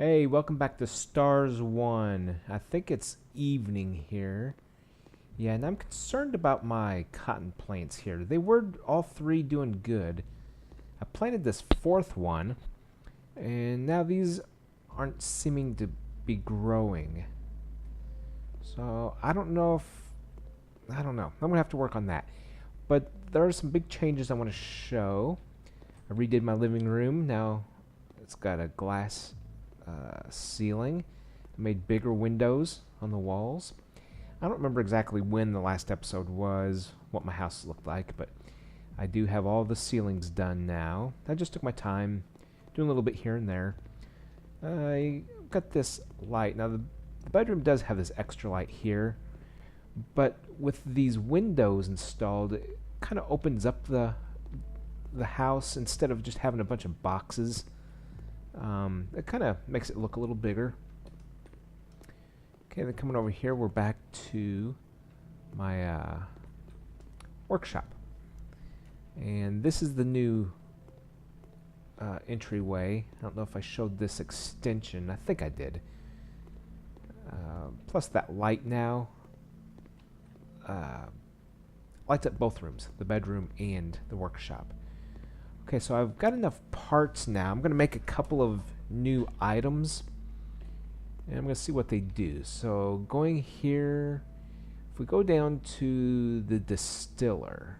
Hey, welcome back to StarsOne. I think it's evening here. Yeah, and I'm concerned about my cotton plants here. They were all three doing good. I planted this fourth one, and now these aren't seeming to be growing. So, I don't know if... I don't know. I'm going to have to work on that. But there are some big changes I want to show. I redid my living room. Now it's got a glass ceiling. I made bigger windows on the walls. I don't remember exactly when the last episode was, what my house looked like, but I do have all the ceilings done now. I just took my time doing a little bit here and there. I got this light. Now the bedroom does have this extra light here, but with these windows installed, it kind of opens up the house instead of just having a bunch of boxes. It kind of makes it look a little bigger. Okay, then coming over here, we're back to my workshop. And this is the new entryway. I don't know if I showed this extension. I think I did. Plus that light now. Lights up both rooms, the bedroom and the workshop. Okay, so I've got enough parts now. I'm going to make a couple of new items, and I'm going to see what they do. So going here, if we go down to the distiller.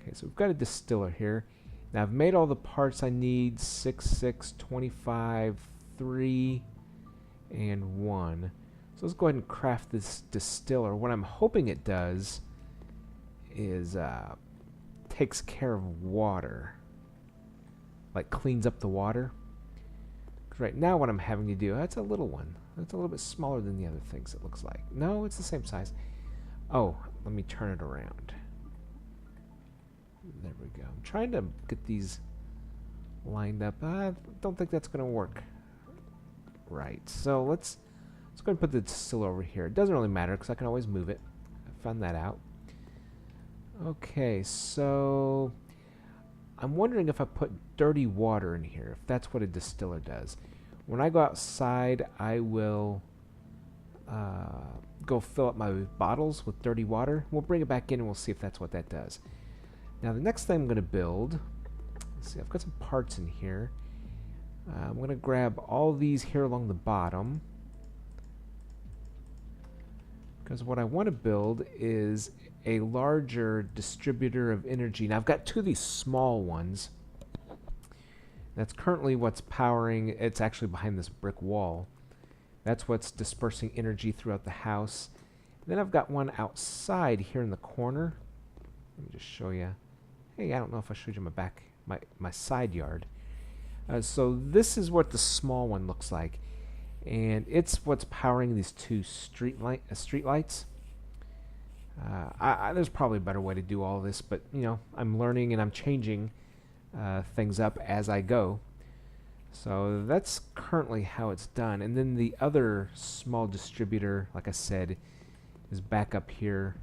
Okay, so we've got a distiller here. Now I've made all the parts I need, 6, 6, 25, 3, and 1. So let's go ahead and craft this distiller. What I'm hoping it does is takes care of water, like cleans up the water. 'Cause right now what I'm having to do, that's a little one. That's a little bit smaller than the other things, it looks like. No, it's the same size. Oh, let me turn it around. There we go. I'm trying to get these lined up. I don't think that's going to work right. So let's go ahead and put the distiller over here. It doesn't really matter because I can always move it. I found that out. Okay, so I'm wondering if I put dirty water in here, if that's what a distiller does. When I go outside, I will go fill up my bottles with dirty water. We'll bring it back in and we'll see if that's what that does. Now the next thing I'm going to build, let's see, I've got some parts in here. I'm going to grab all these here along the bottom, because what I want to build is a larger distributor of energy. Now I've got two of these small ones. That's currently what's powering. It's actually behind this brick wall. That's what's dispersing energy throughout the house. And then I've got one outside here in the corner. Let me just show you. Hey, I don't know if I showed you my side yard. So this is what the small one looks like, and it's what's powering these two street lights. There's probably a better way to do all this, but you know, I'm learning and I'm changing things up as I go. So that's currently how it's done. And then the other small distributor, like I said, is back up here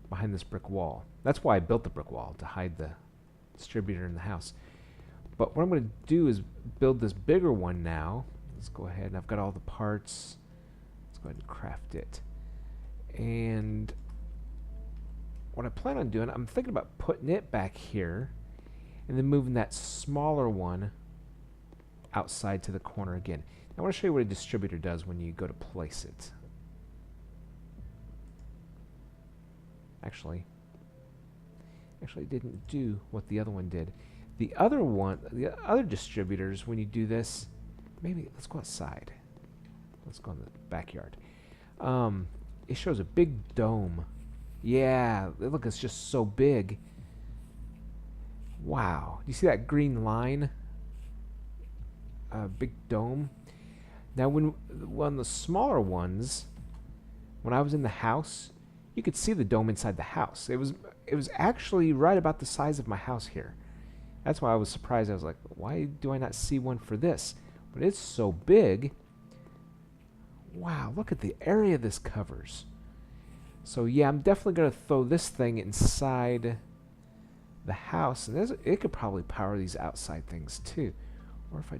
behind this brick wall. That's why I built the brick wall, to hide the distributor in the house. But what I'm going to do is build this bigger one now. Let's go ahead, and I've got all the parts. Let's go ahead and craft it. And what I plan on doing, I'm thinking about putting it back here and then moving that smaller one outside to the corner again. I want to show you what a distributor does when you go to place it. Actually it didn't do what the other one did. The other distributors, when you do this, maybe let's go outside. Let's go in the backyard. It shows a big dome. Yeah, look, it's just so big. Wow. You see that green line? Big dome. Now, when the smaller ones, when I was in the house, you could see the dome inside the house. It was actually right about the size of my house here. That's why I was surprised. I was like, why do I not see one for this? But it's so big. Wow, look at the area this covers. So yeah, I'm definitely going to throw this thing inside the house. And it could probably power these outside things too. Or if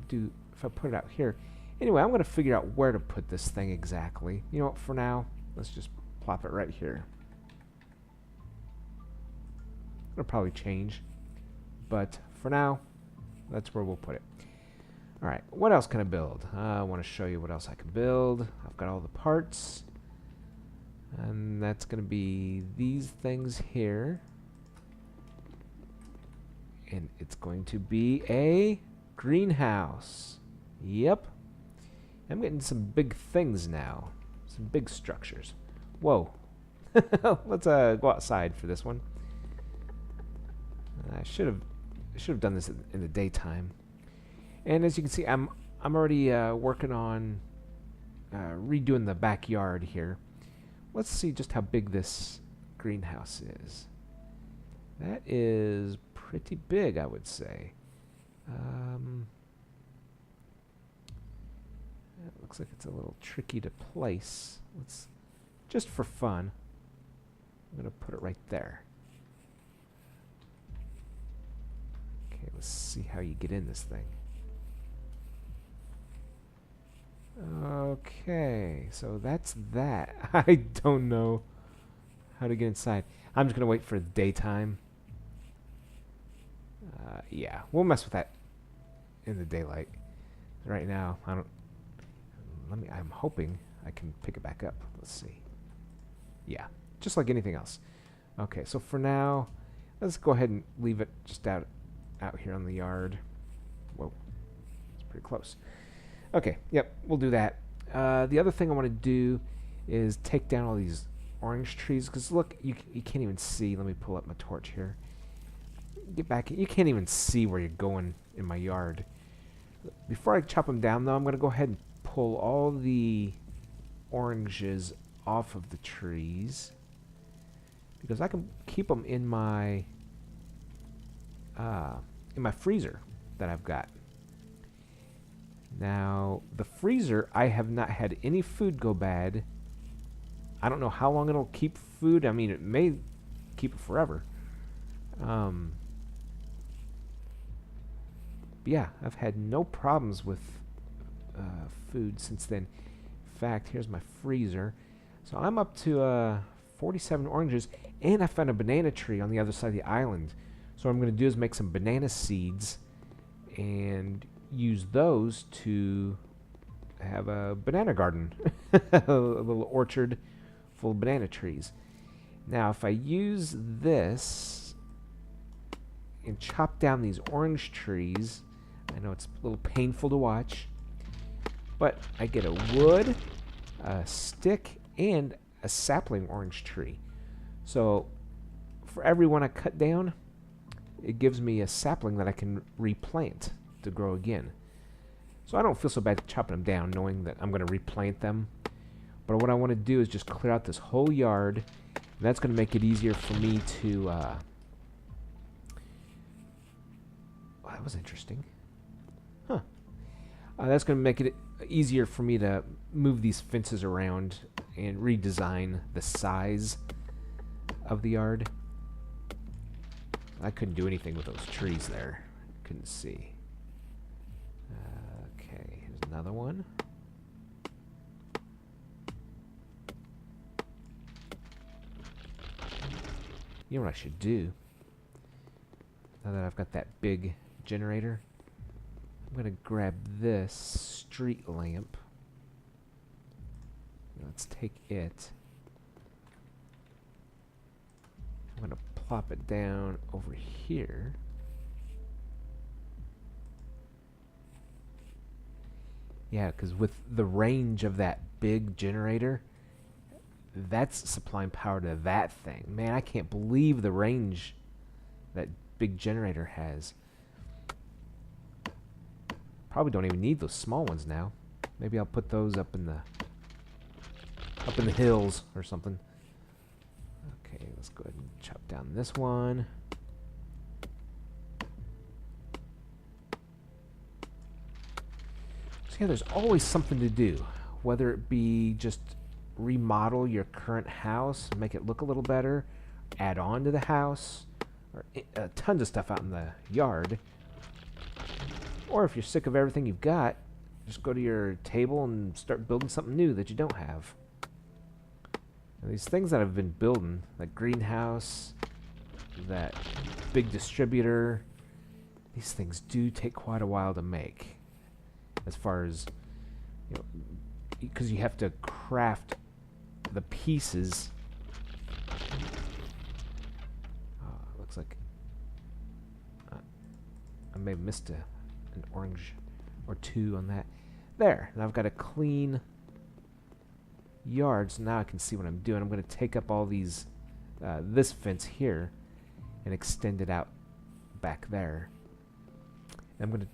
I put it out here. Anyway, I'm going to figure out where to put this thing exactly. You know what, for now, let's just plop it right here. It'll probably change, but for now, that's where we'll put it. Alright, what else can I build? I want to show you what else I can build. I've got all the parts. And that's going to be these things here. And it's going to be a greenhouse. Yep. I'm getting some big things now. Some big structures. Whoa. Let's go outside for this one. I should have done this in the daytime. And as you can see, I'm already working on redoing the backyard here. Let's see just how big this greenhouse is. That is pretty big, I would say. It looks like it's a little tricky to place. Let's just for fun. I'm gonna put it right there. Okay, let's see how you get in this thing. Okay, so that's that. I don't know how to get inside. I'm just gonna wait for daytime. Yeah, we'll mess with that in the daylight. Right now, I don't. I'm hoping I can pick it back up. Let's see. Yeah, just like anything else. Okay, so for now, let's go ahead and leave it just out here on the yard. Whoa, it's pretty close. Okay, yep, we'll do that. The other thing I want to do is take down all these orange trees, because look, you can't even see. Let me pull up my torch here. Get back. You can't even see where you're going in my yard. Before I chop them down, though, I'm going to go ahead and pull all the oranges off of the trees, because I can keep them in my freezer that I've got. Now, the freezer, I have not had any food go bad. I don't know how long it'll keep food. I mean, it may keep it forever. But yeah, I've had no problems with food since then. In fact, here's my freezer. So I'm up to 47 oranges, and I found a banana tree on the other side of the island. So what I'm going to do is make some banana seeds and use those to have a banana garden, a little orchard full of banana trees. Now, if I use this and chop down these orange trees, I know it's a little painful to watch, but I get a wood, a stick, and a sapling orange tree. So for every one I cut down, it gives me a sapling that I can replant to grow again. So I don't feel so bad chopping them down, knowing that I'm going to replant them. But what I want to do is just clear out this whole yard. And that's going to make it easier for me to... that was interesting. Huh. That's going to make it easier for me to move these fences around and redesign the size of the yard. I couldn't do anything with those trees there. Couldn't see. Okay, here's another one. You know what I should do? Now that I've got that big generator, I'm going to grab this street lamp. Let's take it. I'm going to plop it down over here. Yeah, because with the range of that big generator, that's supplying power to that thing. Man, I can't believe the range that big generator has. Probably don't even need those small ones now. Maybe I'll put those up in the hills or something. Okay, let's go ahead and chop down this one. So yeah, there's always something to do, whether it be just remodel your current house, make it look a little better, add on to the house, or tons of stuff out in the yard. Or if you're sick of everything you've got, just go to your table and start building something new that you don't have. And these things that I've been building, like greenhouse, that big distributor, these things do take quite a while to make. As far as, you know, because you have to craft the pieces. Oh, looks like I may have missed an orange or two on that. There. Now I've got a clean yard, so now I can see what I'm doing. I'm going to take up all these, this fence here, and extend it out back there. I'm going to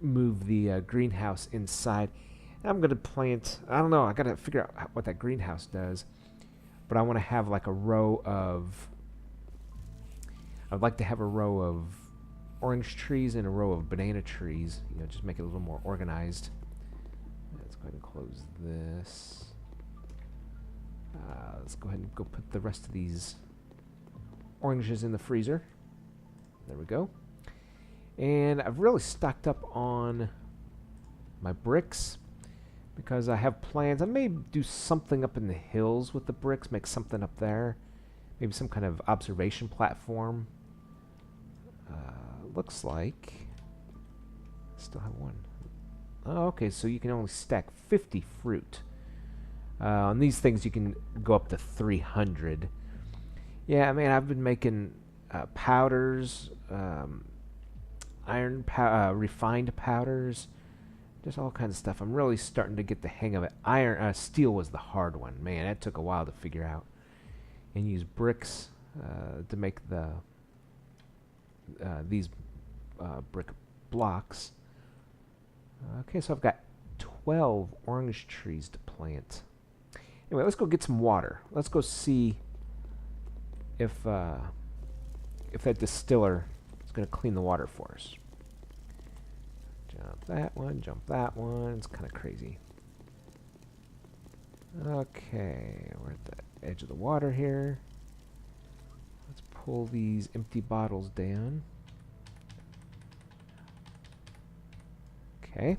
move the greenhouse inside. And I'm going to plant, I don't know, I got to figure out what that greenhouse does. But I want to have like a row of, I'd like to have a row of orange trees and a row of banana trees. You know, just make it a little more organized. Let's go ahead and close this. Let's go ahead and go put the rest of these oranges in the freezer. There we go. And I've really stocked up on my bricks because I have plans. I may do something up in the hills with the bricks, make something up there. Maybe some kind of observation platform. Looks like I still have one. Oh, okay, so you can only stack 50 fruit. On these things, you can go up to 300. Yeah, I mean, I've been making powders, refined powders, just all kinds of stuff. I'm really starting to get the hang of it. Steel was the hard one. Man, that took a while to figure out. And use bricks to make these brick blocks. Okay, so I've got 12 orange trees to plant. Anyway, let's go get some water. Let's go see if that distiller is going to clean the water for us. Jump that one, jump that one. It's kind of crazy. Okay, we're at the edge of the water here. Let's pull these empty bottles down. Okay.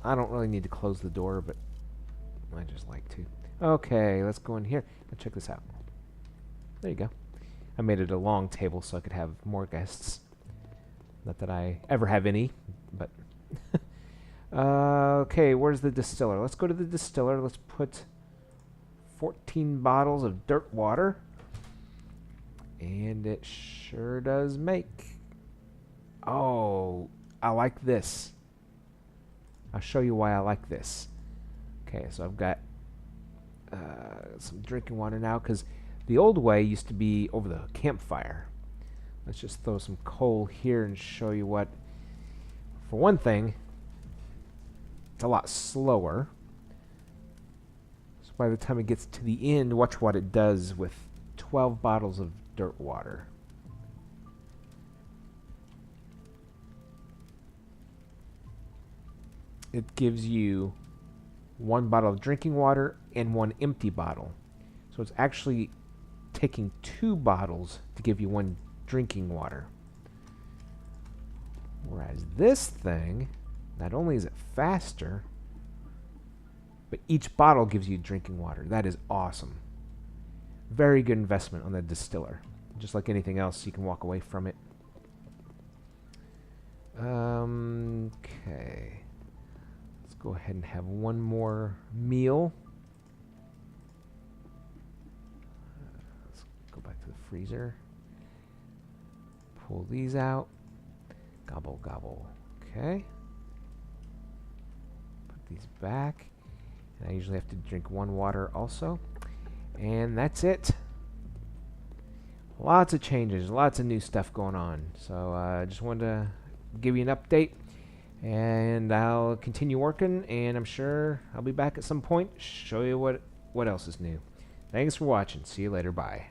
I don't really need to close the door, but I just like to. Okay, let's go in here. Let's check this out. There you go. I made it a long table so I could have more guests. Not that I ever have any, but okay, where's the distiller? Let's go to the distiller. Let's put 14 bottles of dirt water. And it sure does make. Oh, I like this. I'll show you why I like this. Okay, so I've got some drinking water now, because the old way used to be over the campfire. Let's just throw some coal here and show you what. For one thing, it's a lot slower. So by the time it gets to the end, watch what it does with 12 bottles of dirt water. It gives you 1 bottle of drinking water and 1 empty bottle. So it's actually taking 2 bottles to give you 1 drinking water. Whereas this thing, not only is it faster, but each bottle gives you drinking water. That is awesome. Very good investment on the distiller. Just like anything else, you can walk away from it. Okay. Let's go ahead and have one more meal. Let's go back to the freezer. Pull these out. Gobble, gobble. Okay. Put these back. And I usually have to drink 1 water also. And that's it. Lots of changes, lots of new stuff going on. So I just wanted to give you an update. And I'll continue working, and I'm sure I'll be back at some point, show you what else is new. Thanks for watching. See you later. Bye.